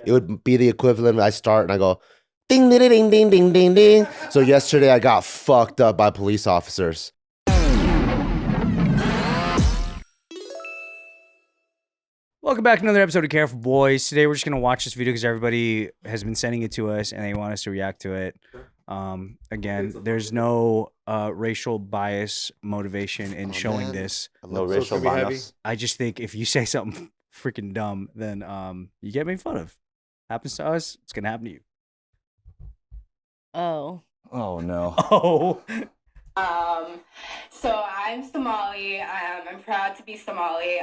it would be the equivalent. I start and I go, ding, ding, ding, ding, ding, ding, ding. So yesterday I got fucked up by police officers. Welcome back to another episode of Careful Boys. Today we're just going to watch this video because everybody has been sending it to us and they want us to react to it. Again, there's no racial bias motivation in showing this. No racial bias. I just think if you say something freaking dumb, then you get made fun of. Happens to us, it's going to happen to you. Oh. Oh no. Oh. So I'm Somali. I'm proud to be Somali.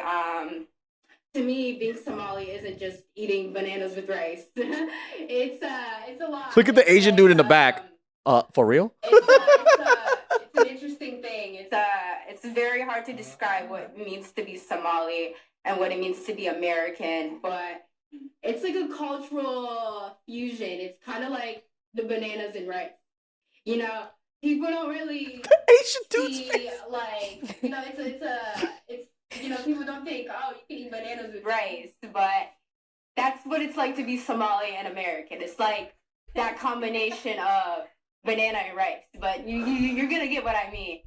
To me, being Somali isn't just eating bananas with rice. It's a lot. Look at the Asian dude in the back. For real? It's an interesting thing. It's very hard to describe what it means to be Somali and what it means to be American, but it's like a cultural fusion. It's kind of like the bananas and rice. You know, people don't really Asian dude's see, like, you know, it's you know, people don't think, oh, you can eat bananas with rice, but that's what it's like to be Somali and American. It's like that combination of banana and rice, but you're gonna get what I mean.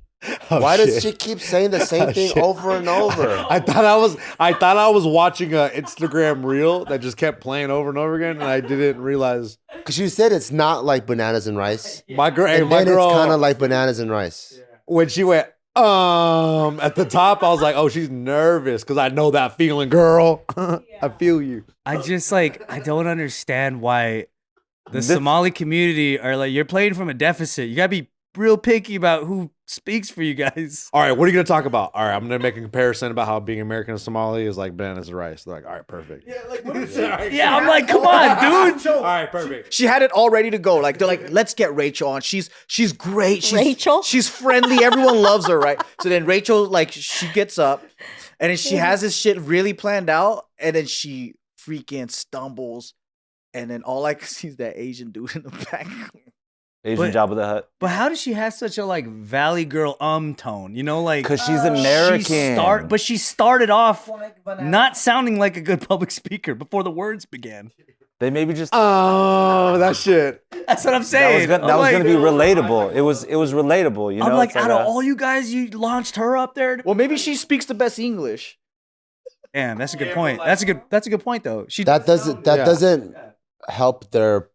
Oh, why does she keep saying the same thing over and over? I thought I was watching a Instagram reel that just kept playing over and over again, and I didn't realize. Because you said it's not like bananas and rice. My girl, And then it's kind of like bananas and rice. when she went at the top, I was like, oh, she's nervous because I know that feeling, girl. I feel you. I just I don't understand why the Somali community are like, you're playing from a deficit. You got to be real picky about who speaks for you guys. All right, what are you gonna talk about? All right, I'm gonna make a comparison about how being American and Somali is like bananas and rice. They're like, all right, perfect. Yeah, like what is it? Yeah, I'm like, come on, dude. All right, perfect. She had it all ready to go. Like they're like, let's get Rachel on. She's great. Rachel? She's friendly. Everyone loves her, right? So then Rachel, like, she gets up and then she has this shit really planned out, and then she freaking stumbles, and then all I can see is that Asian dude in the back. Asian Jabba the Hutt. But how does she have such a Valley Girl tone? You know, like, Because she's American. But she started off not sounding like a good public speaker before the words began. They maybe just Oh, that shit. That's what I'm saying. that was gonna be relatable. It was relatable, you know. I'm like, It's out of all you guys, you launched her up there. Well, maybe she speaks the best English. Damn, that's a good point. That's a good point though. That doesn't help their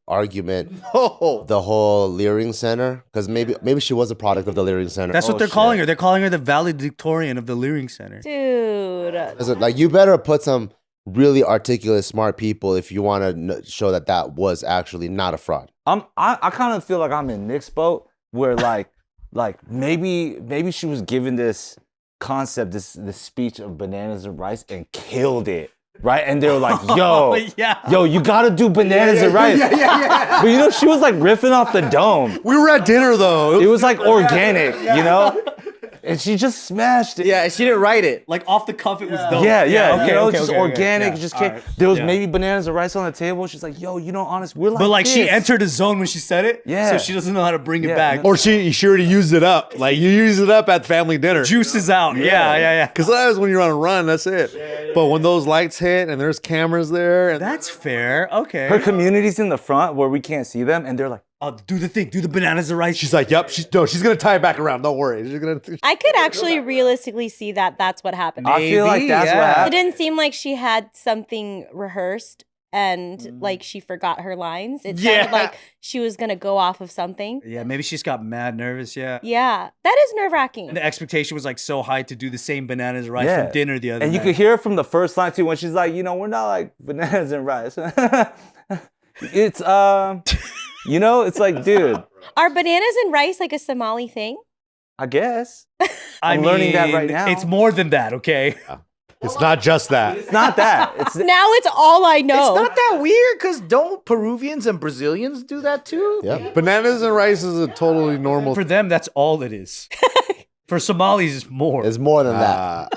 argument. Oh, The whole Leering Center, because maybe she was a product of the Leering Center. That's what they're calling her. They're calling her the valedictorian of the Leering Center. Dude. Listen, like, you better put some really articulate, smart people if you want to show that was actually not a fraud. I kind of feel like I'm in Nick's boat, where like maybe she was given this concept, this speech of bananas and rice, and killed it. Right? And they were like, yo, yo, you gotta do bananas and rice. But you know, she was like riffing off the dome. We were at dinner though. It was like organic, you know? And she just smashed it. yeah, she didn't write it. Like off the cuff, it was dope. Yeah, okay, you know, okay, just okay, organic. okay. It just All came. right. There was Yeah. maybe bananas and rice on the table. She's like, yo, you know, honest, we're like But like, she this. entered a zone when she said it. Yeah. So she doesn't know how to bring it Yeah. back. Or she already used it up. Like, you use it up at family dinner. Juice is out. Yeah. Because that is when you're on a run, that's it. But when those lights hit and there's cameras there, and That's fair. Okay. Her community's in the front where we can't see them, and they're like, Oh, do the thing. Do the bananas and rice. she's like, yep, she's gonna tie it back around. Don't worry. She's gonna. I could actually realistically see that that's what happened. I feel like Maybe, that's yeah. what It happened. didn't seem like she had something rehearsed and like she forgot her lines. It sounded like she was going to go off of something. Yeah, maybe she just got mad nervous. Yeah. Yeah, that is nerve-wracking. And the expectation was like so high to do the same bananas and rice Yeah. from dinner the other And you night. could hear it from the first line too, when she's like, you know, we're not like bananas and rice. It's you know, it's like, dude, Are bananas and rice like a Somali thing? I guess. I I'm learning that right mean, now. It's more than that, okay? It's not just that. It's not that. It's Now it's all I know. It's not that weird, because don't Peruvians and Brazilians do that too? Yeah. Bananas and rice is a totally normal. For them, that's all it is. For Somalis, it's more. It's more than that.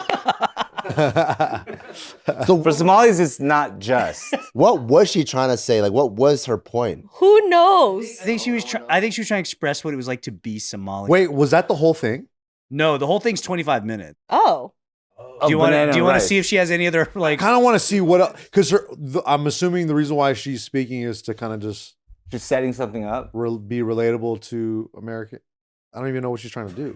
so for Somalis, it's not just. What was she trying to say? Like, what was her point? Who knows? I think she was trying to express what it was like to be Somali. Wait, was that the whole thing? No, the whole thing's 25 minutes. Oh. of Do you want banana to rice. see if she has any other I like? kind of want to see what, because I'm assuming the reason why she's speaking is to kind of just Just setting something up? be relatable to American. I don't even know what she's trying to do.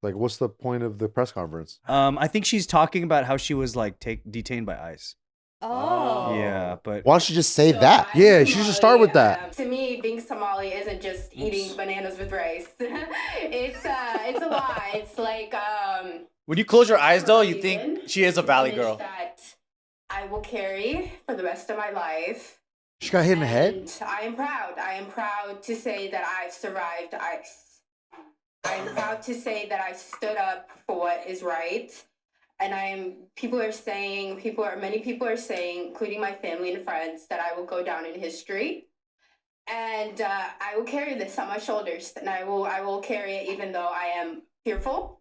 Like, what's the point of the press conference? I think she's talking about how she was like detained by ICE. Oh. Yeah, but Why don't you just say So that? I'm Yeah, she should start with Somali. that. To me, being Somali isn't just eating bananas with rice. It's a lot. It's like When you close your eyes, though, you reason, think she is a valley image girl. that I will carry for the rest of my life. She got hit in the head? And I am proud. I am proud to say that I've survived ICE. I am proud to say that I stood up for what is right. And many people are saying, including my family and friends, that I will go down in history. And I will carry this on my shoulders. And I will carry it even though I am fearful.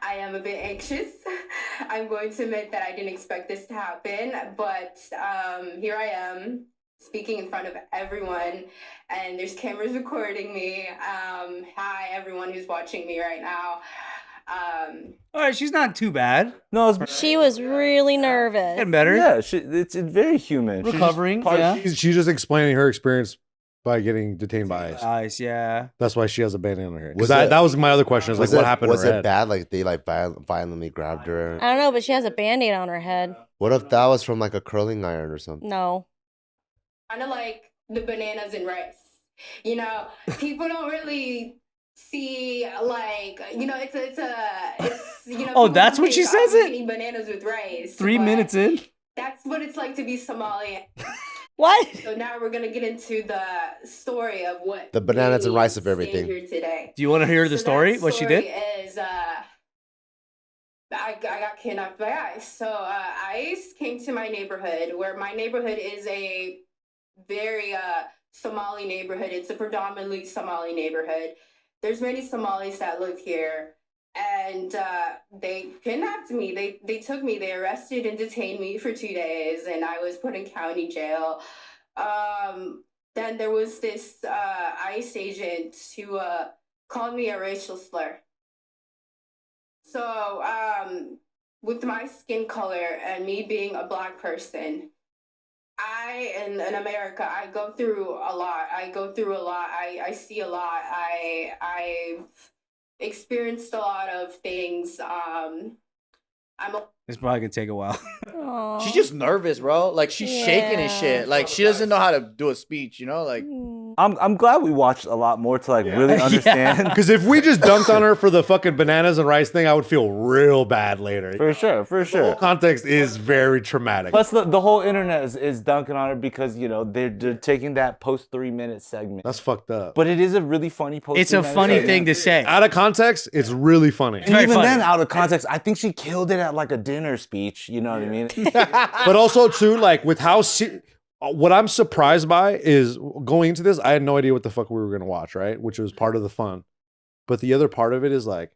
I am a bit anxious. I'm going to admit that I didn't expect this to happen. But here I am, speaking in front of everyone, and there's cameras recording me. Hi, everyone who's watching me right now. all right, she's not too bad. No, it's She was really nervous. Getting better. yeah. It's very human. She's just Recovering, part- yeah. She's just explaining her experience by getting detained by ICE. ICE, yeah. That's why she has a bandana on her head. Was Because it- that was my other question. Is like, what happened Was to her it head? bad? Like they like violently grabbed her? I don't know, but she has a band-aid on her head. What if that was from like a curling iron or something? No. Kind of like the bananas and rice. You know, people don't really see like, you know, it's you know. Oh, people that's what think, she says I'm it? eating bananas with rice. 3 but minutes in. That's what it's like to be Somali. What? So now we're gonna get into the story of what The bananas and made me rice of everything. stand here today. Do you want to hear the So story? that What she did? Is I got kidnapped by ICE. So ICE came to my neighborhood, where my neighborhood is a very Somali neighborhood. It's a predominantly Somali neighborhood. There's many Somalis that live here, and they kidnapped me. They took me. They arrested and detained me for 2 days, and I was put in county jail. Then there was this ICE agent who called me a racial slur. So with my skin color and me being a Black person, in America, I go through a lot. I see a lot. I've experienced a lot of things. It's probably gonna take a while. Aw. She's just nervous, bro. Like she's shaking and Yeah. shit. Like she doesn't know how to do a speech, you know? Like Mm. I'm glad we watched a lot more to like really understand. Because if we just dunked on her for the fucking bananas and rice thing, I would feel real bad later. For sure, for The sure. whole context is very traumatic. Plus, the whole internet is dunking on her because you know they're taking that post 3 minute segment. That's fucked up. But it is a really funny post. It's a 3 minute funny segment. thing to say. Out of context, it's really funny. And very even funny. then, out of context, I think she killed it at like a dinner speech. You know what I mean? But also too, like with how what I'm surprised by is going into this, I had no idea what the fuck we were gonna watch, right? Which was part of the fun. But the other part of it is like,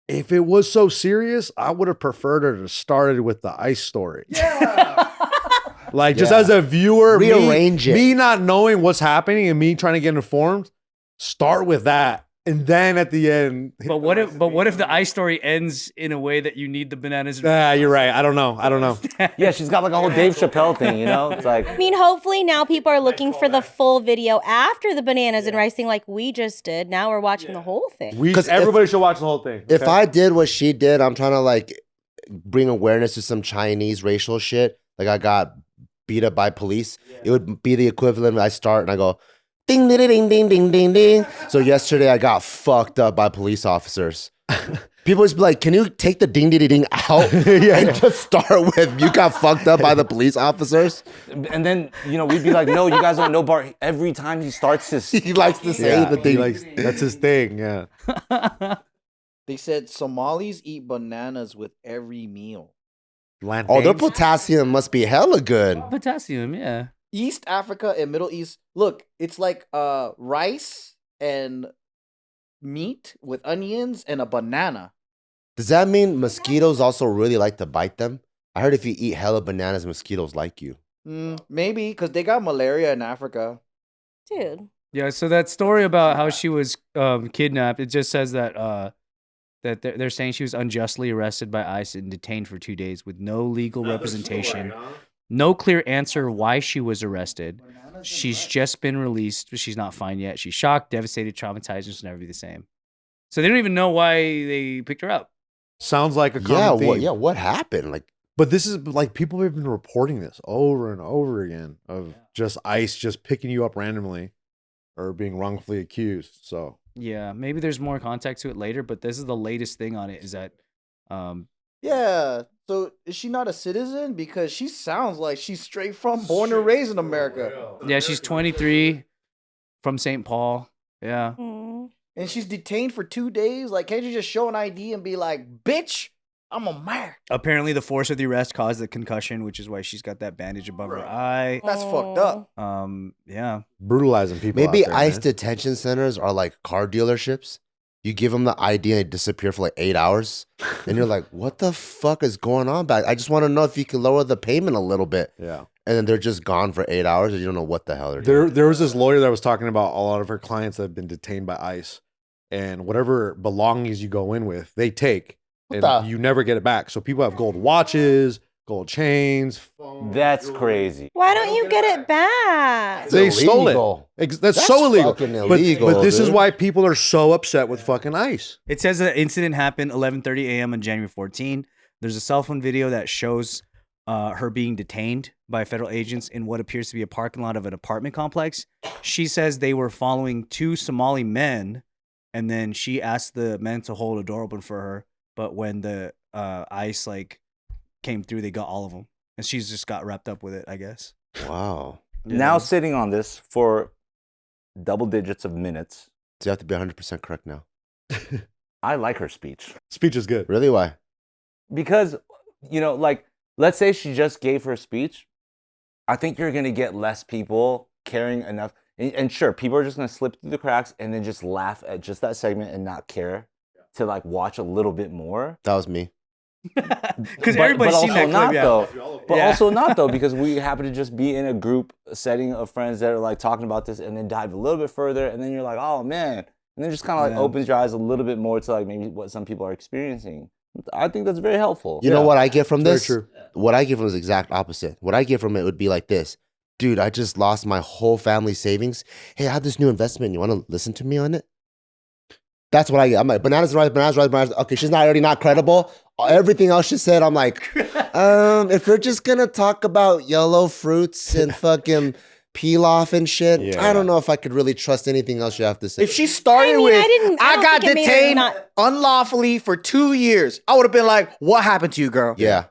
if it was so serious, I would have preferred her to started with the ICE story. Yeah. Like just Yeah. as a viewer, Rearrange it. me not knowing what's happening and me trying to get informed, start with that. And then at the end, But what if the ICE story ends in a way that you need the bananas? you're right. I don't know. Yeah, she's got like a whole Dave Chappelle thing. You know, it's like I mean, hopefully now people are looking for the full video after the bananas and rice thing like we just did. Now we're watching the whole thing. Everybody should watch the whole thing. If okay? I did what she did, I'm trying to like bring awareness to some Chinese racial shit. Like I got beat up by police. It would be the equivalent. I start and I go, ding, ding, ding, ding, ding, ding, ding. So yesterday I got fucked up by police officers. People just be like, can you take the ding, ding, ding out and just start with you got fucked up by the police officers? and then you know we'd be like, no, you guys don't know Bart. Every time he starts his, He likes to say the He thing. likes, that's his thing. Yeah. they said Somalis eat bananas with every meal. Oh, their potassium must be hella good. Potassium, yeah. East Africa and Middle East. Look, it's like rice and meat with onions and a banana. Does that mean mosquitoes also really like to bite them? I heard if you eat hella bananas, mosquitoes like you. Maybe because they got malaria in Africa. Dude. Yeah, so that story about how she was kidnapped, it just says that that they're saying she was unjustly arrested by ICE and detained for 2 days with no legal representation, no clear answer why she was arrested. She's just been released, but she's not fine yet. She's shocked, devastated, traumatized, and she'll never be the same. So they don't even know why they picked her up. Sounds like a common theme. What happened? Like, But this is like people have been reporting this over and over again of just ICE just picking you up randomly or being wrongfully accused. So Yeah, maybe there's more context to it later, but this is the latest thing on it. Is that Yeah. So is she not a citizen? Because she sounds like she's straight from born and raised in America. yeah, she's 23 from St. Paul. Yeah. Mm. And she's detained for 2 days. Like, can't you just show an ID and be like, bitch, I'm American? Apparently, the force of the arrest caused the concussion, which is why she's got that bandage above her eye. That's fucked up. Yeah. brutalizing people. maybe out there, ICE man. detention centers are like car dealerships. You give them the ID and they disappear for like 8 hours. And you're like, what the fuck is going on back? I just want to know if you can lower the payment a little bit. Yeah. And then they're just gone for 8 hours and you don't know what the hell they're doing. There was this lawyer that was talking about a lot of her clients that have been detained by ICE, and whatever belongings you go in with, they take, and the- you never get it back. So people have gold watches, gold chains. That's crazy. Why don't you get it back? It's They stole illegal. it. That's so illegal. fucking But illegal, this is dude. why people are so upset with fucking ICE. It says the incident happened 11:30 a.m. on January 14. There's a cell phone video that shows her being detained by federal agents in what appears to be a parking lot of an apartment complex. She says they were following 2 Somali men, and then she asked the men to hold a door open for her. But when the ICE like came through, they got all of them, and she's just got wrapped up with it, I guess. Wow. Now sitting on this for double digits of minutes. So you have to be 100% correct now. I like her speech Speech is good. Really? Why? because, you know, like, let's say she just gave her speech. I think you're going to get less people caring enough. And sure, people are just going to slip through the cracks and then just laugh at just that segment and not care to like watch a little bit more. That was me. Because But everybody's seen also that not clip. Yeah. though. But Yeah. also not though, because we happen to just be in a group setting of friends that are like talking about this and then dive a little bit further and then you're like, oh man. And then just kind of like Yeah. opens your eyes a little bit more to like maybe what some people are experiencing. I think that's very helpful. You know what I get from Very this? true. What I get from it is the exact opposite. What I get from it would be like this. Dude, I just lost my whole family savings. Hey, I have this new investment. You want to listen to me on it? That's what I get. I'm like, bananas, rice, bananas, rice, bananas. Okay, she's not already not credible. Everything else she said, I'm like, if we're just going to talk about yellow fruits and fucking peel off and shit, Yeah. I don't know if I could really trust anything else you have to say. If she started I mean, with, I I don't got think it made her detained not- unlawfully for 2 years, I would have been like, what happened to you, girl? Yeah.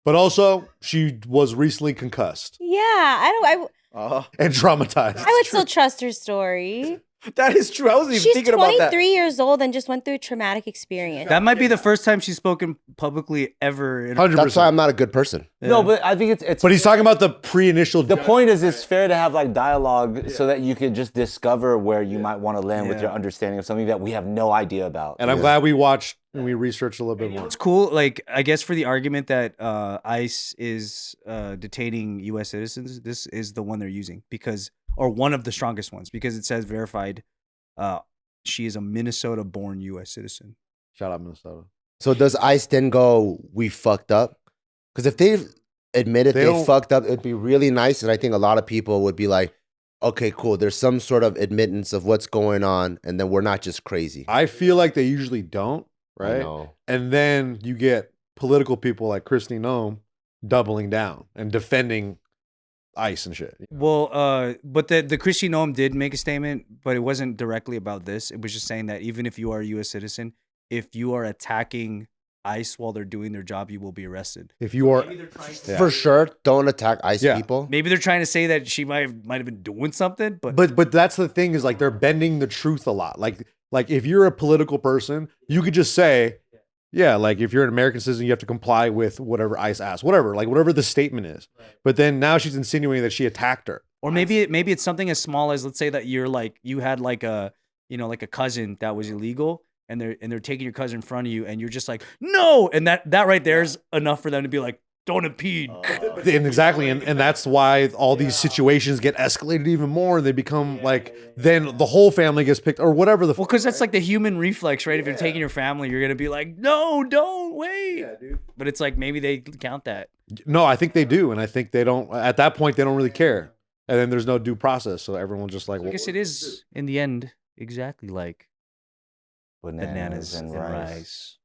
But also, she was recently concussed Yeah, I and traumatized. would still trust her story. That is true. I wasn't even She's thinking about that. 23 years old and just went through a traumatic experience. That might be the first time she's spoken publicly ever. In 100%. That's why I'm not a good person. No, but I think it's But he's talking about the pre-initial. the point is it's fair to have like dialogue so that you could just discover where you might want to land with Yeah. your understanding of something that we have no idea about. And I'm glad we watched and we researched a little bit more. It's cool. Like, I guess for the argument that ICE is detaining U.S. citizens, this is the one they're using because, or one of the strongest ones, because it says verified. She is a Minnesota-born U.S. citizen. Shout out Minnesota. So does ICE then go, we fucked up? Because if they admitted They they don't- fucked up, it'd be really nice. And I think a lot of people would be like, okay, cool. There's some sort of admittance of what's going on. And then we're not just crazy. I feel like they usually don't, I right? know. And then you get political people like Christy Nome doubling down and defending ICE and shit. Well, but the Christy Noam did make a statement, but it wasn't directly about this. It was just saying that even if you are a U.S. citizen, if you are attacking ICE while they're doing their job, you will be arrested. If you are, Yeah. For sure, don't attack ICE Yeah. people. Maybe they're trying to say that she might have been doing something, but but that's the thing is like they're bending the truth a lot. Like if you're a political person, you could just say, yeah, like if you're an American citizen, you have to comply with whatever ICE asks, whatever the statement is. But then now she's insinuating that she attacked her. or maybe it's something as small as, let's say that you had like a cousin that was illegal, and they're taking your cousin in front of you, and you're just like, no, and that right there is enough for them to be like, don't impede. And exactly, and that's why all these situations get escalated even more. They become like then the whole family gets picked or whatever the. Well, because that's like the human reflex, right? If you're taking your family, you're gonna be like, no, don't wait. Yeah, dude. But it's like maybe they count that. No, I think they do, and I think they don't. At that point, they don't really care, and then there's no due process, so everyone's just like. I guess it is in the end exactly like Bananas and rice.